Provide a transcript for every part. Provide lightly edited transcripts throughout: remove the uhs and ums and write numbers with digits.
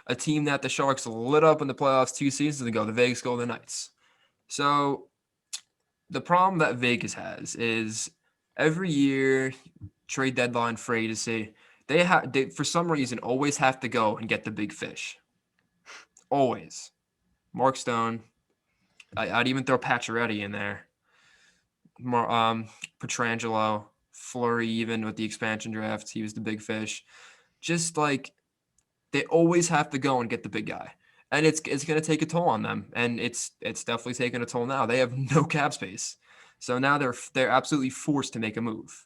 a team that the Sharks lit up in the playoffs 2 seasons ago, the Vegas Golden Knights. So the problem that Vegas has is every year, trade deadline free to see they for some reason always have to go and get the big fish. Always. Mark Stone. I'd even throw Pacioretty in there. Petrangelo, Fleury, even with the expansion drafts, he was the big fish. Just like they always have to go and get the big guy, and it's going to take a toll on them, and it's definitely taking a toll now. They have no cap space, so now they're absolutely forced to make a move,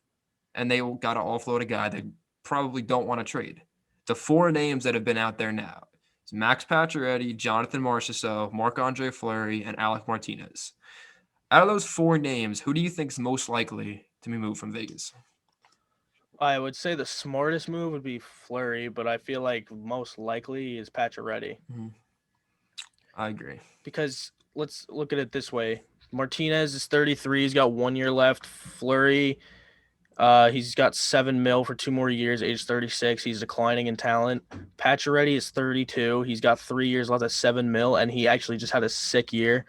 and they got to offload a guy they probably don't want to trade. The four names that have been out there now: it's Max Pacioretty, Jonathan Marchessault, Marc-Andre Fleury, and Alec Martinez. Out of those four names, who do you think is most likely to be moved from Vegas? I would say the smartest move would be Flurry, but I feel like most likely is Pacioretty Mm-hmm. I agree. because let's look at it this way: Martinez is 33; he's got 1 year left. Flurry, he's got 7 mil for 2 more years, age 36. He's declining in talent. Pacioretty is 32; he's got 3 years left at 7 mil, and he actually just had a sick year.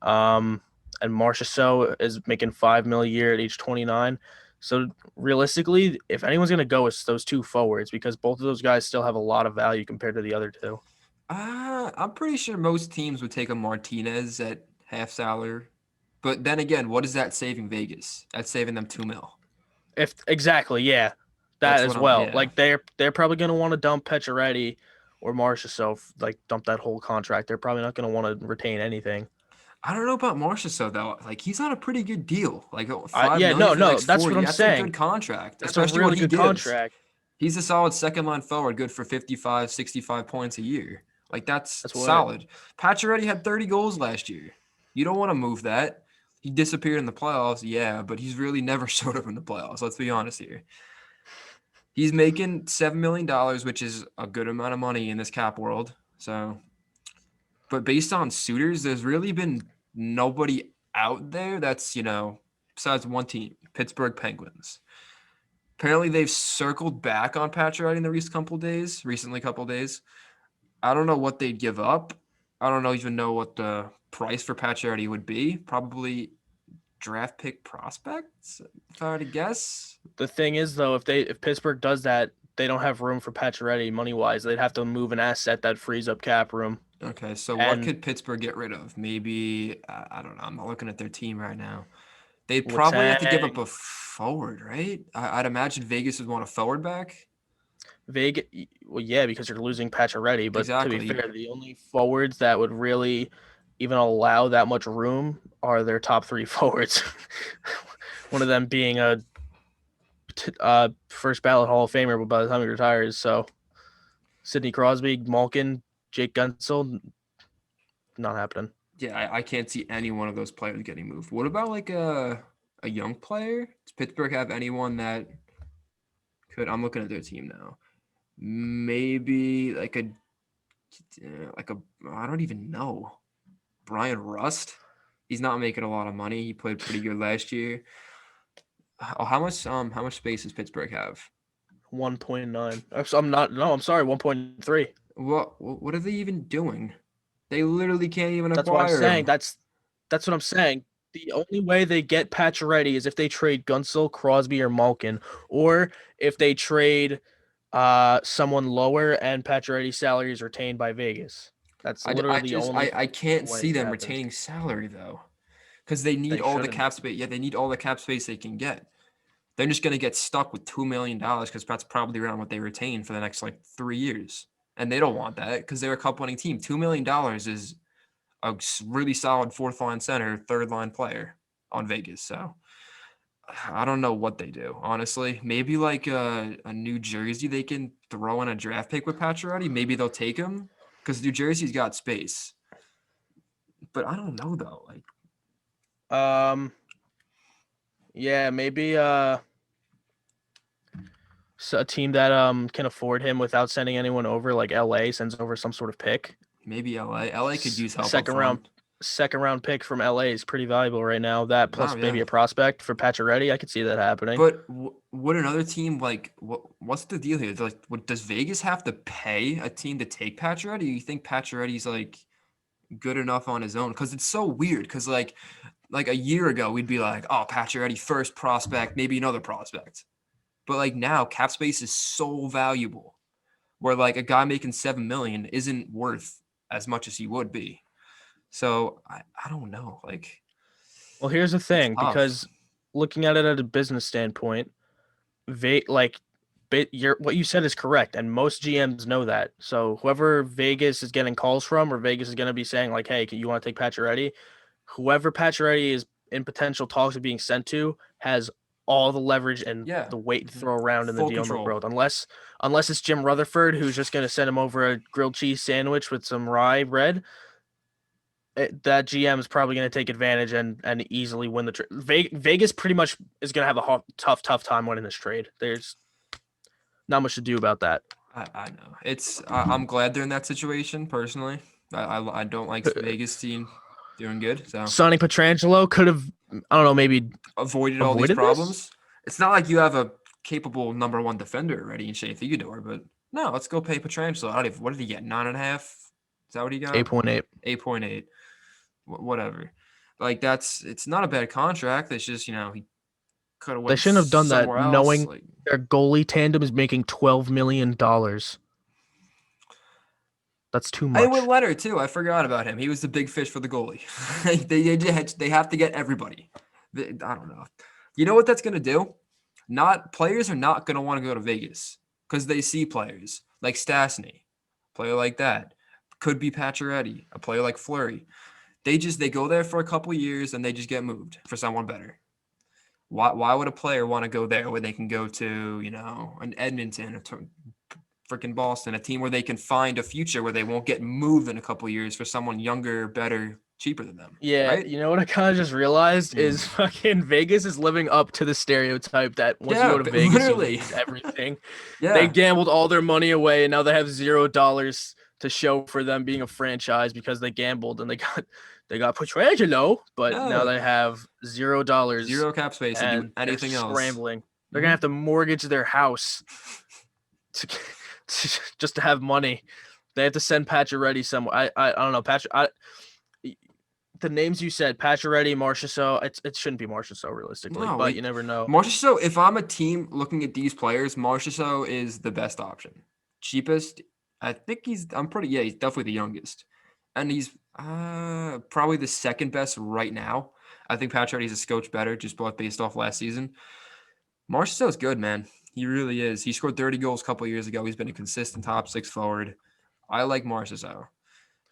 Um, and Marchessault is making 5 mil a year at age 29. So realistically, if anyone's gonna go, it's those two forwards because both of those guys still have a lot of value compared to the other two. I'm pretty sure most teams would take a Martinez at half salary. But then again, what is that saving Vegas? That's saving them 2 mil. If exactly, yeah, that That's as what I'm. well. Yeah. Like they're probably gonna want to dump Pacioretty or Marchessault, like dump that whole contract. They're probably not gonna want to retain anything. I don't know about Marchessault though. Like he's on a pretty good deal. Like I five yeah, million no, for the no, next that's four what years. I'm That's a good saying. contract, That's a especially what really he good gives. contract. He's a solid second line forward, good for 55, 65 points a year. Like that's That's what solid. Pacioretty had 30 goals last year. You don't want to move that. He disappeared in the playoffs, yeah, but he's really never showed up in the playoffs. Let's be honest here. He's making $7 million, which is a good amount of money in this cap world. So, but based on suitors, there's really been nobody out there that's besides one team, Pittsburgh Penguins. Apparently, they've circled back on Pacioretty in the recently couple days. I don't know what they'd give up. I don't even know what the price for Pacioretty would be. Probably draft pick prospects, if I were to guess. the thing is though, if Pittsburgh does that, they don't have room for Pacioretty money wise. They'd have to move an asset that frees up cap room. Okay, so what And could Pittsburgh get rid of? Maybe I don't know. I'm not looking at their team right now. They'd probably have to give up Latang, a forward, right? I'd imagine Vegas would want a forward back. Vegas, well, yeah, because you're losing Pacioretty. But to be Exactly. fair, the only forwards that would really even allow that much room are their top three forwards. One of them being a first ballot Hall of Famer by the time he retires. So Sidney Crosby, Malkin, Jake Gunsel, not happening. Yeah, I can't see any one of those players getting moved. What about like a young player? Does Pittsburgh have anyone that could? I'm looking at their team now. Maybe like a I don't even know. Brian Rust. He's not making a lot of money. He played pretty good last year. Oh, how much space does Pittsburgh have? 1.9. I'm not. No, I'm sorry. 1.3. What are they even doing? They literally can't even That's what I'm acquire saying. him. That's what I'm saying. The only way they get Pacioretty is if they trade Gunsel, Crosby, or Malkin, or if they trade someone lower and Pacioretty's salary is retained by Vegas. That's I literally the just only I can't way see it them happens. retaining salary though, because they need They all the shouldn't. cap space. Yeah, they need all the cap space they can get. They're just gonna get stuck with $2 million because that's probably around what they retain for the next like 3 years, and they don't want that because they're a cup winning team. $2 million is a really solid fourth line center, third line player on Vegas. So I don't know what they do, honestly. Maybe like a New Jersey, they can throw in a draft pick with Pacioretty. Maybe they'll take him because New Jersey's got space. But I don't know though. Like, Um, yeah, maybe a team that can afford him without sending anyone over, like LA sends over some sort of pick, maybe LA. LA could use a help up second round front. second round pick from LA is pretty valuable right now. That plus Oh maybe yeah. a prospect for Pacioretty. I could see that happening. But would another team like what's the deal here? Like, does Vegas have to pay a team to take Pacioretty? Or you think Pacioretty's like good enough on his own? Because it's so weird. Because like a year ago, we'd be like, oh, Pacioretty first prospect, maybe another prospect. But like now, cap space is so valuable, where like a guy making 7 million isn't worth as much as he would be. So I don't know. Like Well, here's the it's thing, tough. because looking at it at a business standpoint, like what you said is correct, and most GMs know that. So whoever Vegas is getting calls from, or Vegas is going to be saying like, "Hey, you want to take Pacioretty?" Whoever Pacioretty is in potential talks of being sent to has all the leverage and Yeah, the weight to throw around in the full deal in the control. world, unless it's Jim Rutherford who's just going to send him over a grilled cheese sandwich with some rye bread. That GM is probably going to take advantage and easily win the trade. Vegas pretty much is going to have a tough time winning this trade. There's not much to do about that. I know. I'm glad they're in that situation personally. I don't like Vegas team doing good. So Sonny Petrangelo could have, I don't know, maybe avoided all these avoided this. problems. It's not like you have a capable number one defender already in Shea Theodore, but no, let's go pay Petrangelo. I don't even, what did he get? 9.5? Is that what he got? 8.8. 8.8. Whatever. Like it's not a bad contract. It's just he could have They went shouldn't have done that, somewhere else. knowing Like their goalie tandem is making $12 million. That's too I went much. Leonard too. I forgot about him. He was the big fish for the goalie. They have to get everybody. I don't know. You know what that's gonna do? Not players are not gonna want to go to Vegas because they see players like Stastny, player like that. Could be Pacioretty, a player like Fleury. They go there for a couple years and they just get moved for someone better. Why would a player want to go there when they can go to an Edmonton or freaking Boston, a team where they can find a future where they won't get moved in a couple years for someone younger, better, cheaper than them, Yeah, right? you know what I kind of just realized Mm. is fucking Vegas is living up to the stereotype that once you Yeah, go to but Vegas, you literally. lose everything. They Yeah. gambled all their money away, and now they have $0 to show for them being a franchise because they gambled and they got Petrangelo, but now Yeah. they have $0 Zero cap space to do and they're anything else. scrambling. They're gonna Hmm. have to mortgage their house to, just to have money. They have to send Pacioretty somewhere. I don't know. The names you said, Pacioretty, Marchessault, it shouldn't be Marchessault realistically, No, but you never know. Marchessault, if I'm a team looking at these players, Marchessault is the best option. Cheapest, I think he's definitely the youngest. And he's probably the second best right now. I think Pacioretty's a scotch better, just both based off last season. Marchessault's good, man. He really is. He scored 30 goals a couple years ago. He's been a consistent top six forward. I like Marchessault.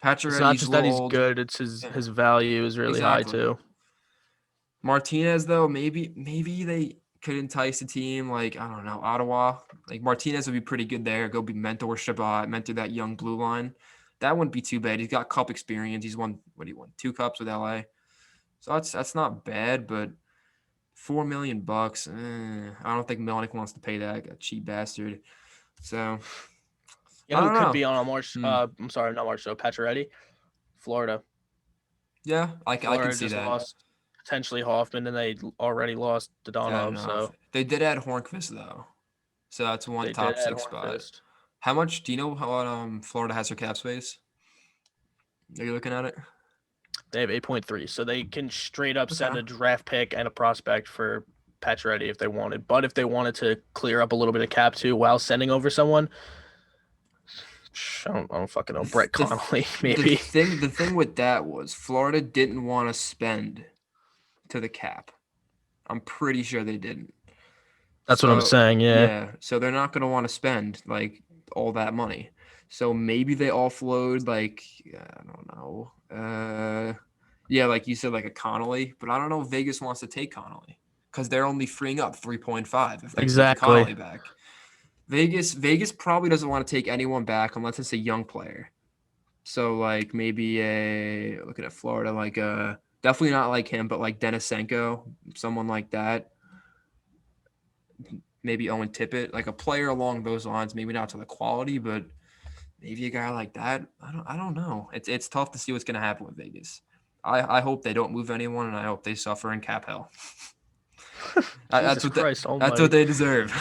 It's not Pacioretty's a just that little he's old. good; it's his Yeah, his value is really high exactly. too. Martinez, though, maybe they could entice a team like, I don't know, Ottawa. Like Martinez would be pretty good there. Go be mentor Shabbat, mentor that young blue line. That wouldn't be too bad. He's got cup experience. He's won what he won 2 cups with LA. So that's not bad, but $4 million. I don't think Melnick wants to pay that. A cheap bastard. So You I know who don't could know. be on a March? Hmm. I'm sorry, not March. So Pacioretty, Florida. Yeah, I can Florida see just that. lost potentially Hoffman, and they already lost Fair Dodonov, enough. so They did add Hornqvist though, so that's one they did top add six spot. Hornfist. How much do you know how Florida has their cap space? Are you looking at it? They have 8.3, so they can straight up Okay. send a draft pick and a prospect for Pacioretty if they wanted. But if they wanted to clear up a little bit of cap too while sending over someone, I don't fucking know. Brett The Connolly, the maybe. thing the thing with that was Florida didn't want to spend to the cap. I'm pretty sure they didn't. That's what I'm So saying. Yeah, yeah, so they're not gonna want to spend like all that money. So maybe they offload like I don't know. Yeah, like you said, like a Connolly, but I don't know if Vegas wants to take Connolly because they're only freeing up 3.5 if they're taking exactly. Connolly back. Vegas probably doesn't want to take anyone back unless it's a young player. So like maybe looking at Florida, like definitely not like him, but like Denisenko, someone like that. Maybe Owen Tippett, like a player along those lines. Maybe not to the quality, but maybe a guy like that. I don't know. It's tough to see what's gonna happen with Vegas. I hope they don't move anyone, and I hope they suffer in cap hell. Jesus Christ That's almighty. what they deserve.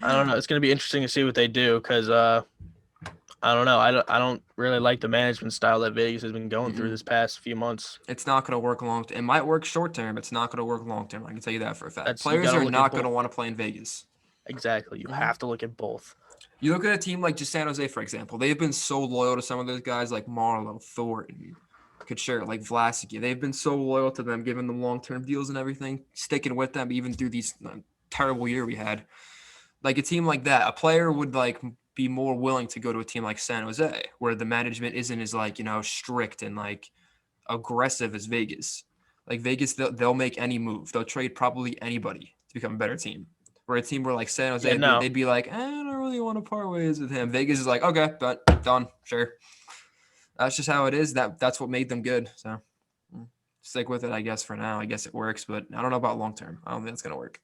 I don't know. It's going to be interesting to see what they do because I don't know. I don't really like the management style that Vegas has been going through this past few months. It's not going to work long. It might work short term. It's not going to work long term. I can tell you that for a fact. You got Players to are look at not going to both. want to play in Vegas. Exactly. You have to look at both. You look at a team like just San Jose, for example. They've been so loyal to some of those guys like Marlowe, Thornton, Kutcher, like Vlasic. They've been so loyal to them, giving them long-term deals and everything, sticking with them even through these terrible year we had. Like a team like that, a player would like be more willing to go to a team like San Jose, where the management isn't as like, strict and like aggressive as Vegas. Like Vegas, they'll make any move. They'll trade probably anybody to become a better team. Where a team where like San Jose, they'd be like, I don't really want to part ways with him. Vegas is like, okay, but done, sure. That's just how it is. That's what made them good. So stick with it, I guess, for now. I guess it works, but I don't know about long term. I don't think that's gonna work.